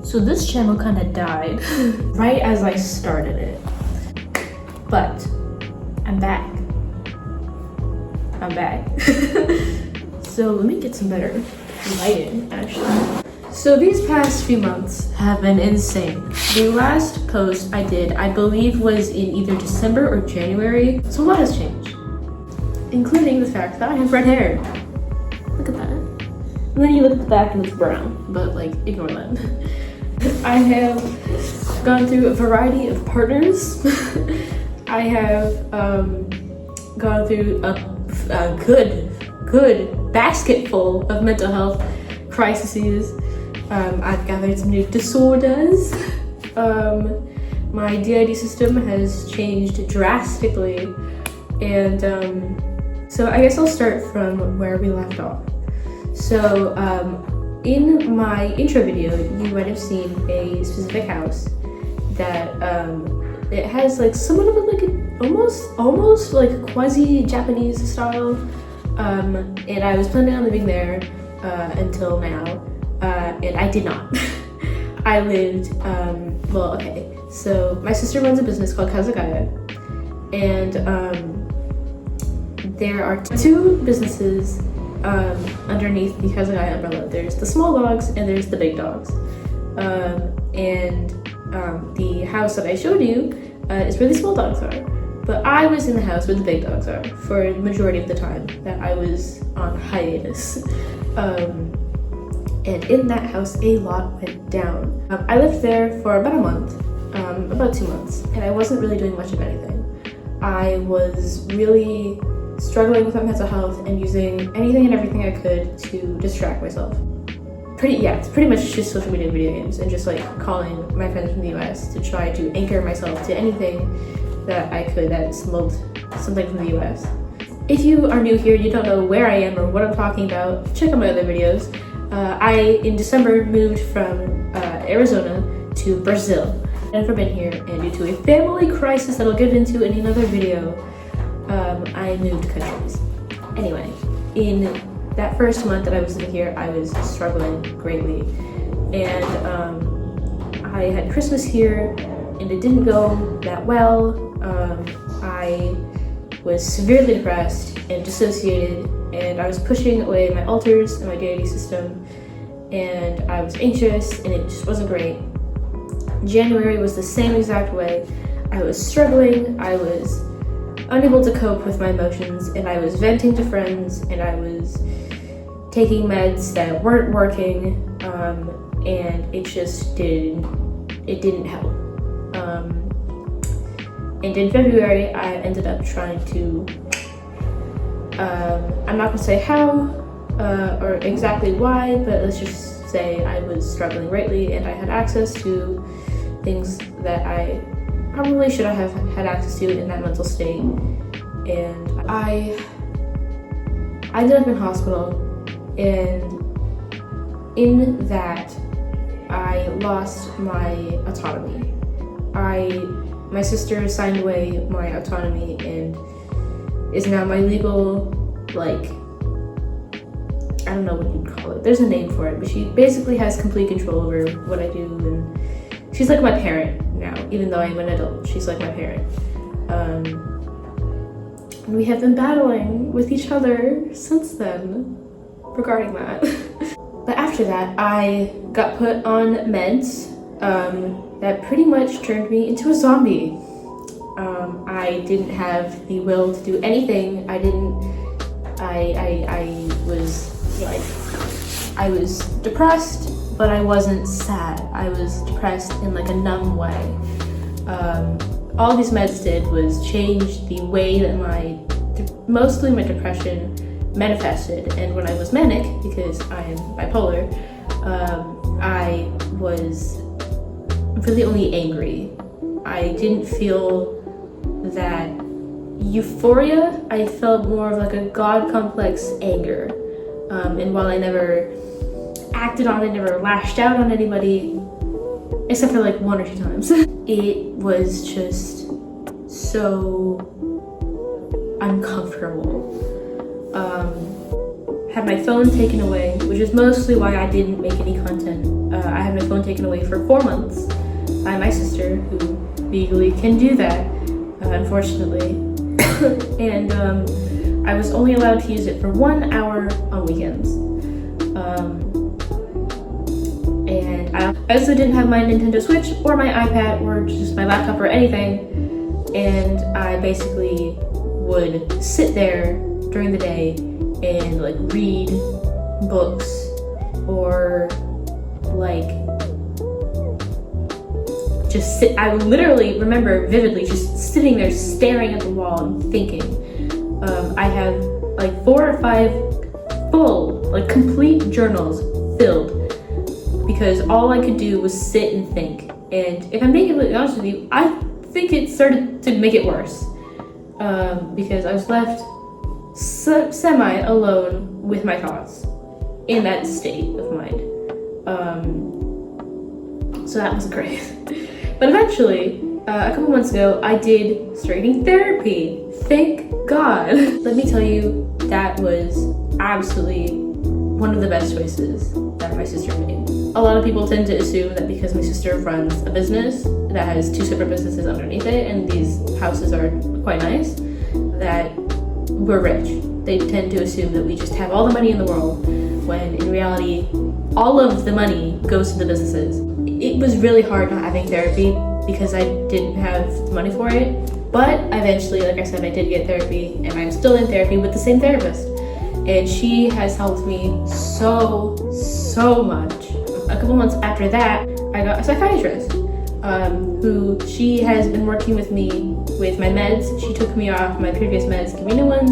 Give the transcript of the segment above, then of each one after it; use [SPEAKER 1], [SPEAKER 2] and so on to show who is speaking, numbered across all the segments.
[SPEAKER 1] So this channel kind of died right as I started it. But I'm back. I'm back. So let me get some better lighting, actually. So these past few months have been insane. The last post I did, I believe, was in either December or January. So a lot has changed, including the fact that I have red hair. Look at that. And then you look at the back and it's brown, but like, ignore that. I have gone through a variety of partners. I have gone through a good basket full of mental health crises. I've gathered some new disorders. My DID system has changed drastically, and so I guess I'll start from where we left off. So in my intro video, you might have seen a specific house that it has like somewhat of like an almost like quasi-Japanese style, and I was planning on living there until now, and I did not. I lived, well, okay, so my sister runs a business called Kazagaya, and there are two businesses underneath the Kazagaya umbrella. There's the small dogs and there's the big dogs. The house that I showed you is where the small dogs are. But I was in the house where the big dogs are for the majority of the time that I was on hiatus. And in that house, a lot went down. I lived there for about a month, about 2 months, and I wasn't really doing much of anything. I was really struggling with my mental health and using anything and everything I could to distract myself. It's pretty much just social media and video games, and just like calling my friends from the US to try to anchor myself to anything that I could that smelled something from the US. If you are new here, you don't know where I am or what I'm talking about, check out my other videos. I, in December, moved from Arizona to Brazil. I've never been here, and due to a family crisis that I'll get into in another video, I moved countries. Anyway, in that first month that I was living here, I was struggling greatly. And I had Christmas here, and it didn't go that well. I was severely depressed and dissociated, and I was pushing away my alters and my deity system, and I was anxious, and it just wasn't great. January was the same exact way. I was struggling, I was unable to cope with my emotions, and I was venting to friends, and I was taking meds that weren't working, and it just didn't help. And in February, I ended up trying to, I'm not gonna say how or exactly why, but let's just say I was struggling greatly, and I had access to things that I probably should have had access to in that mental state. And I ended up in hospital, and in that, I lost my autonomy. My sister signed away my autonomy and is now my legal, like, I don't know what you'd call it. There's a name for it, but she basically has complete control over what I do, and she's like my parent now, even though I'm an adult. She's like my parent. And we have been battling with each other since then regarding that. But after that, I got put on meds that pretty much turned me into a zombie. I didn't have the will to do anything. I was depressed, but I wasn't sad. I was depressed in like a numb way. All these meds did was change the way that mostly my depression manifested. And when I was manic, because I am bipolar, I was really only angry. I didn't feel that euphoria. I felt more of like a God complex anger. And while I never acted on it, never lashed out on anybody, except for like 1 or 2 times, it was just so uncomfortable. Had my phone taken away, which is mostly why I didn't make any content. I had my phone taken away for 4 months by my sister, who legally can do that, unfortunately. And I was only allowed to use it for 1 hour on weekends. And I also didn't have my Nintendo Switch or my iPad or just my laptop or anything. And I basically would sit there during the day and like read books or like just sit. I literally remember vividly just sitting there staring at the wall and thinking. I have like 4 or 5 full, like complete journals filled because all I could do was sit and think. And if I'm being completely honest with you, I think it started to make it worse because I was left semi alone with my thoughts in that state of mind. So that wasn't great. But eventually, a couple months ago, I did start getting therapy. Thank God. Let me tell you, that was absolutely one of the best choices that my sister made. A lot of people tend to assume that because my sister runs a business that has 2 separate businesses underneath it, and these houses are quite nice, that we're rich. They tend to assume that we just have all the money in the world, when in reality, all of the money goes to the businesses. It was really hard not having therapy because I didn't have the money for it. But eventually, like I said, I did get therapy, and I'm still in therapy with the same therapist. And she has helped me so much. A couple months after that, I got a psychiatrist who she has been working with me with my meds. She took me off my previous meds, gave me new ones.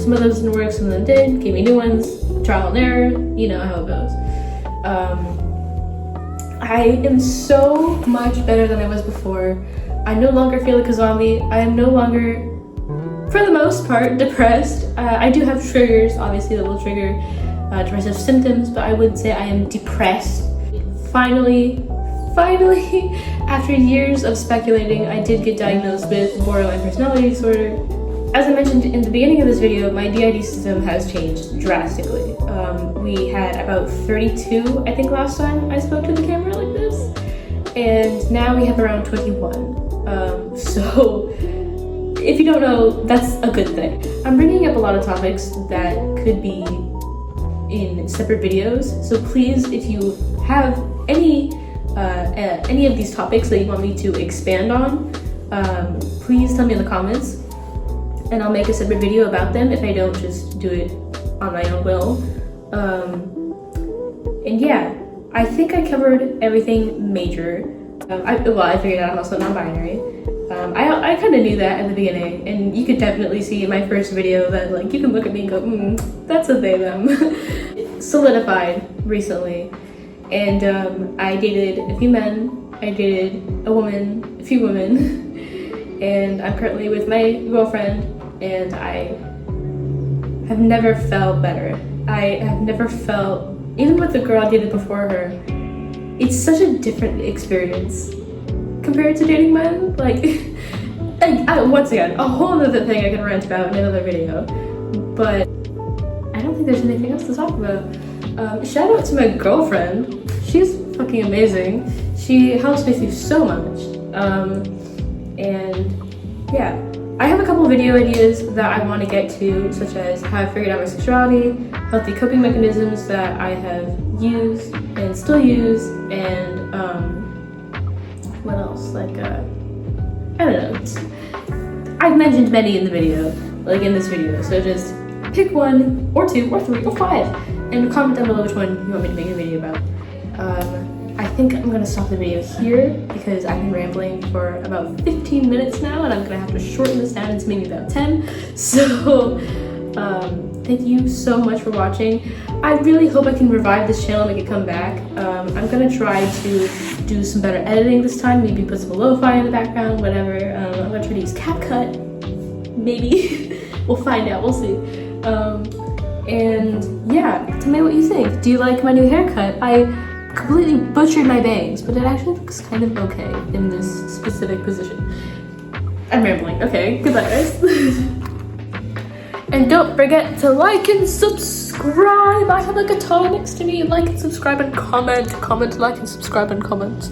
[SPEAKER 1] Some of those didn't work, some of them did, gave me new ones, trial and error, you know how it goes. I am so much better than I was before. I no longer feel like a zombie. I am no longer, for the most part, depressed. I do have triggers, obviously, that will trigger depressive symptoms, but I wouldn't say I am depressed. Finally, after years of speculating, I did get diagnosed with borderline personality disorder. As I mentioned in the beginning of this video, my DID system has changed drastically. We had about 32, I think, last time I spoke to the camera like this, and now we have around 21. So if you don't know, that's a good thing. I'm bringing up a lot of topics that could be in separate videos, so please, if you have any of these topics that you want me to expand on, please tell me in the comments, and I'll make a separate video about them if I don't just do it on my own will. And yeah, I think I covered everything major. I figured out I'm also non-binary. I kind of knew that at the beginning, and you could definitely see in my first video that like you can look at me and go, that's a they them. It solidified recently, and I dated a few men, I dated a few women, and I'm currently with my girlfriend, and I have never felt better. I have never felt, even with the girl I dated before her, it's such a different experience compared to dating men. Like once again, a whole other thing I can rant about in another video, but I don't think there's anything else to talk about. Shout out to my girlfriend. She's fucking amazing. She helps me through so much. And yeah, I have a couple video ideas that I want to get to, such as how I figured out my sexuality, healthy coping mechanisms that I have used and still use, and what else? Like I don't know. I've mentioned many in the video, like in this video, so just pick 1 or 2 or 3 or 5 and comment down below which one you want me to make a video about. I think I'm gonna stop the video here because I've been rambling for about 15 minutes now, and I'm gonna have to shorten this down into maybe about 10. So thank you so much for watching. I really hope I can revive this channel, make it come back. I'm gonna try to do some better editing this time, maybe put some lo-fi in the background, whatever. I'm gonna try to use CapCut, maybe. We'll find out, we'll see. And yeah, tell me what you think. Do you like my new haircut? I completely butchered my bangs, but it actually looks kind of okay in this specific position. I'm rambling. Okay, goodbye guys. And don't forget to like and subscribe. subscribe. I have a guitar next to me. Like and subscribe and comment. Comment, like and subscribe and comment.